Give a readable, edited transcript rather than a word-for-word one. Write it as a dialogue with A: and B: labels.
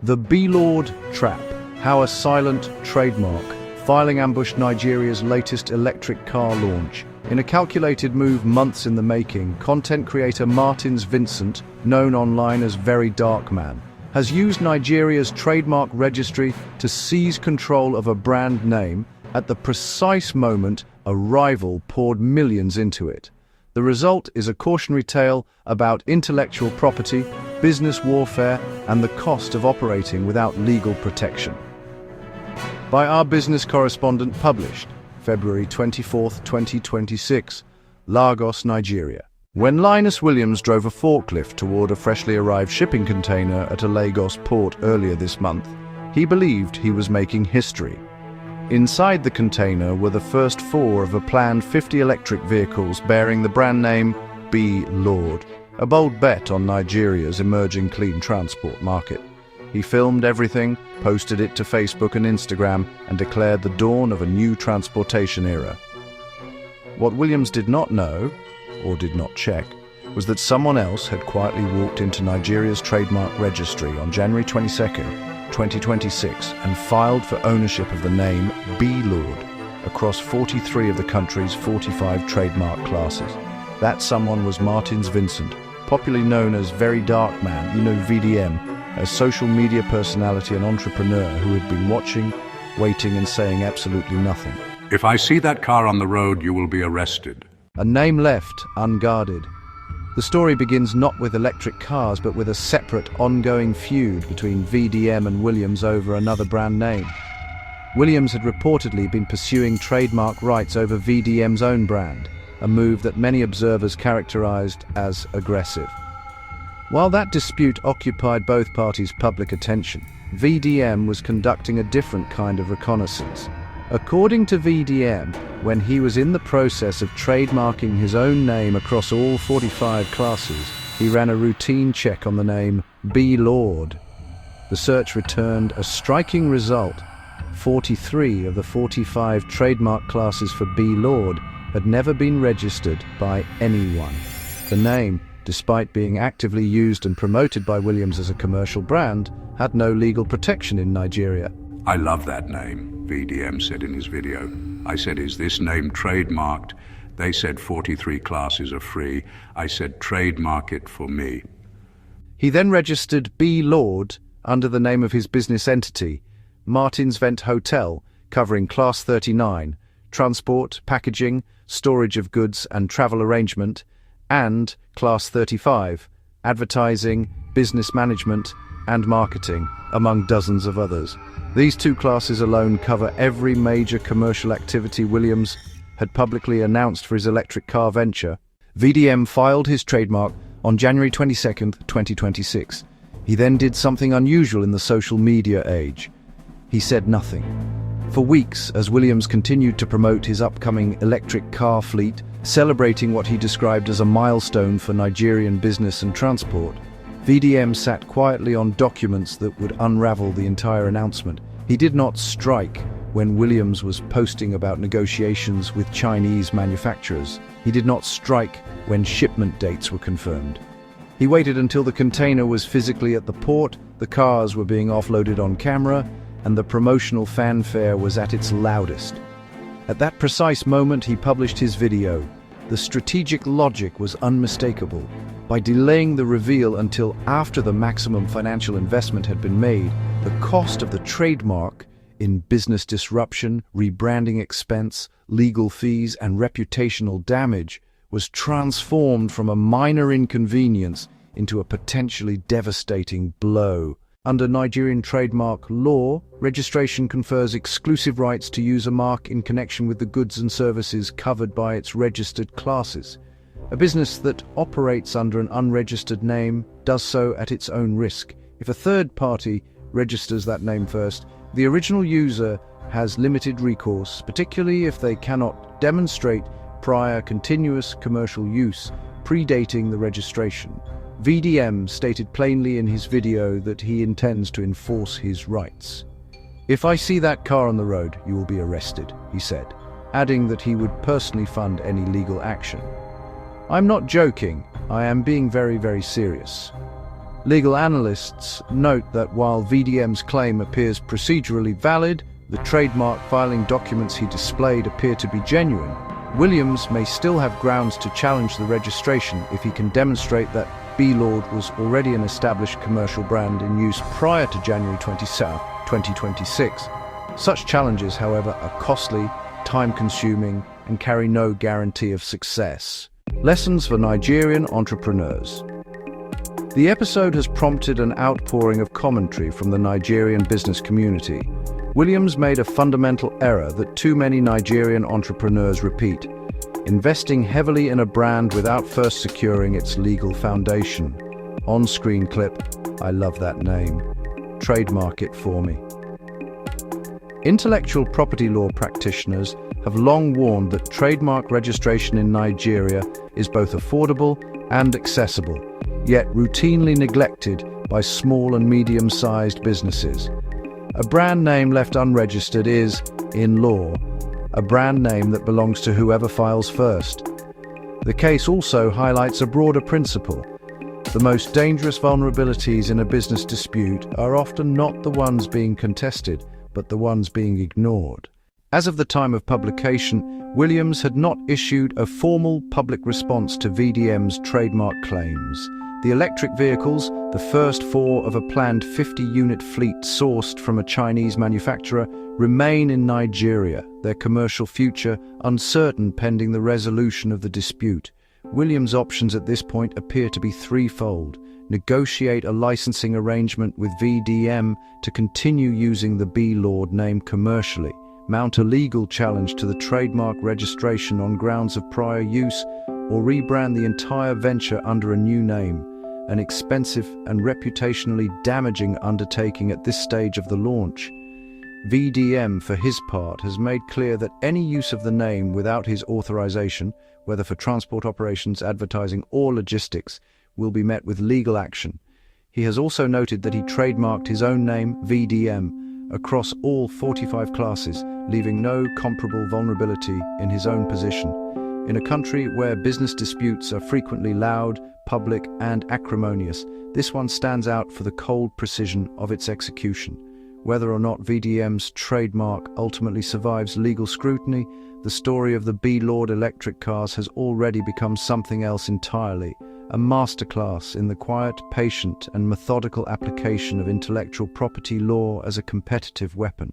A: The Blord Trap, how a silent trademark filing ambushed Nigeria's latest electric car launch. In a calculated move months in the making, content creator Martins Vincent, known online as Very Dark Man, has used Nigeria's trademark registry to seize control of a brand name at the precise moment a rival poured millions into it. The result is a cautionary tale about intellectual property, business warfare, and the cost of operating without legal protection. By our business correspondent, published February 24, 2026, Lagos, Nigeria. When Linus Williams drove a forklift toward a freshly arrived shipping container at a Lagos port earlier this month, he believed he was making history. Inside the container were the first 4 of a planned 50 electric vehicles bearing the brand name Blord, a bold bet on Nigeria's emerging clean transport market. He filmed everything, posted it to Facebook and Instagram, and declared the dawn of a new transportation era. What Williams did not know, or did not check, was that someone else had quietly walked into Nigeria's trademark registry on January 22nd, 2026, and filed for ownership of the name Blord across 43 of the country's 45 trademark classes. That someone was Martins Vincent, popularly known as Very Dark Man, VDM, a social media personality and entrepreneur who had been watching, waiting, and saying absolutely nothing.
B: If I see that car on the road, you will be arrested.
A: A name left unguarded. The story begins not with electric cars, but with a separate, ongoing feud between VDM and Williams over another brand name. Williams had reportedly been pursuing trademark rights over VDM's own brand, a move that many observers characterized as aggressive. While that dispute occupied both parties' public attention, VDM was conducting a different kind of reconnaissance. According to VDM, when he was in the process of trademarking his own name across all 45 classes, he ran a routine check on the name Blord. The search returned a striking result. 43 of the 45 trademark classes for Blord had never been registered by anyone. The name, despite being actively used and promoted by Williams as a commercial brand, had no legal protection in Nigeria.
B: I love that name, VDM said in his video. I said, is this name trademarked? They said 43 classes are free. I said, trademark it for me.
A: He then registered Blord under the name of his business entity, Martins Vent Hotel, covering Class 39, transport, packaging, storage of goods and travel arrangement, and Class 35, advertising, business management, and marketing, among dozens of others. These 2 classes alone cover every major commercial activity Williams had publicly announced for his electric car venture. VDM filed his trademark on January 22, 2026. He then did something unusual in the social media age. He said nothing. For weeks, as Williams continued to promote his upcoming electric car fleet, celebrating what he described as a milestone for Nigerian business and transport, VDM sat quietly on documents that would unravel the entire announcement. He did not strike when Williams was posting about negotiations with Chinese manufacturers. He did not strike when shipment dates were confirmed. He waited until the container was physically at the port, the cars were being offloaded on camera, and the promotional fanfare was at its loudest. At that precise moment, he published his video. The strategic logic was unmistakable. By delaying the reveal until after the maximum financial investment had been made, the cost of the trademark in business disruption, rebranding expense, legal fees, and reputational damage was transformed from a minor inconvenience into a potentially devastating blow. Under Nigerian trademark law, registration confers exclusive rights to use a mark in connection with the goods and services covered by its registered classes. A business that operates under an unregistered name does so at its own risk. If a third party registers that name first, the original user has limited recourse, particularly if they cannot demonstrate prior continuous commercial use predating the registration. VDM stated plainly in his video that he intends to enforce his rights. "If I see that car on the road, you will be arrested," he said, adding that he would personally fund any legal action. "I'm not joking, I am being very, very serious." Legal analysts note that while VDM's claim appears procedurally valid, the trademark filing documents he displayed appear to be genuine. Williams may still have grounds to challenge the registration if he can demonstrate that B-Lord was already an established commercial brand in use prior to January 27, 2026. Such challenges, however, are costly, time-consuming, and carry no guarantee of success. Lessons for Nigerian entrepreneurs. The episode has prompted an outpouring of commentary from the Nigerian business community. Williams made a fundamental error that too many Nigerian entrepreneurs repeat: investing heavily in a brand without first securing its legal foundation. On-screen clip: I love that name. Trademark it for me. Intellectual property law practitioners have long warned that trademark registration in Nigeria is both affordable and accessible, yet routinely neglected by small and medium-sized businesses. A brand name left unregistered is, in law, a brand name that belongs to whoever files first. The case also highlights a broader principle. The most dangerous vulnerabilities in a business dispute are often not the ones being contested, but the ones being ignored. As of the time of publication, Williams had not issued a formal public response to VDM's trademark claims. The electric vehicles, the first 4 of a planned 50-unit fleet sourced from a Chinese manufacturer, remain in Nigeria, their commercial future uncertain pending the resolution of the dispute. Williams' options at this point appear to be threefold: negotiate a licensing arrangement with VDM to continue using the B-Lord name commercially, mount a legal challenge to the trademark registration on grounds of prior use, or rebrand the entire venture under a new name, an expensive and reputationally damaging undertaking at this stage of the launch. VDM, for his part, has made clear that any use of the name without his authorization, whether for transport operations, advertising, or logistics, will be met with legal action. He has also noted that he trademarked his own name, VDM, across all 45 classes, leaving no comparable vulnerability in his own position. In a country where business disputes are frequently loud, public, and acrimonious, this one stands out for the cold precision of its execution. Whether or not VDM's trademark ultimately survives legal scrutiny, the story of the B-Lord electric cars has already become something else entirely, a masterclass in the quiet, patient, and methodical application of intellectual property law as a competitive weapon.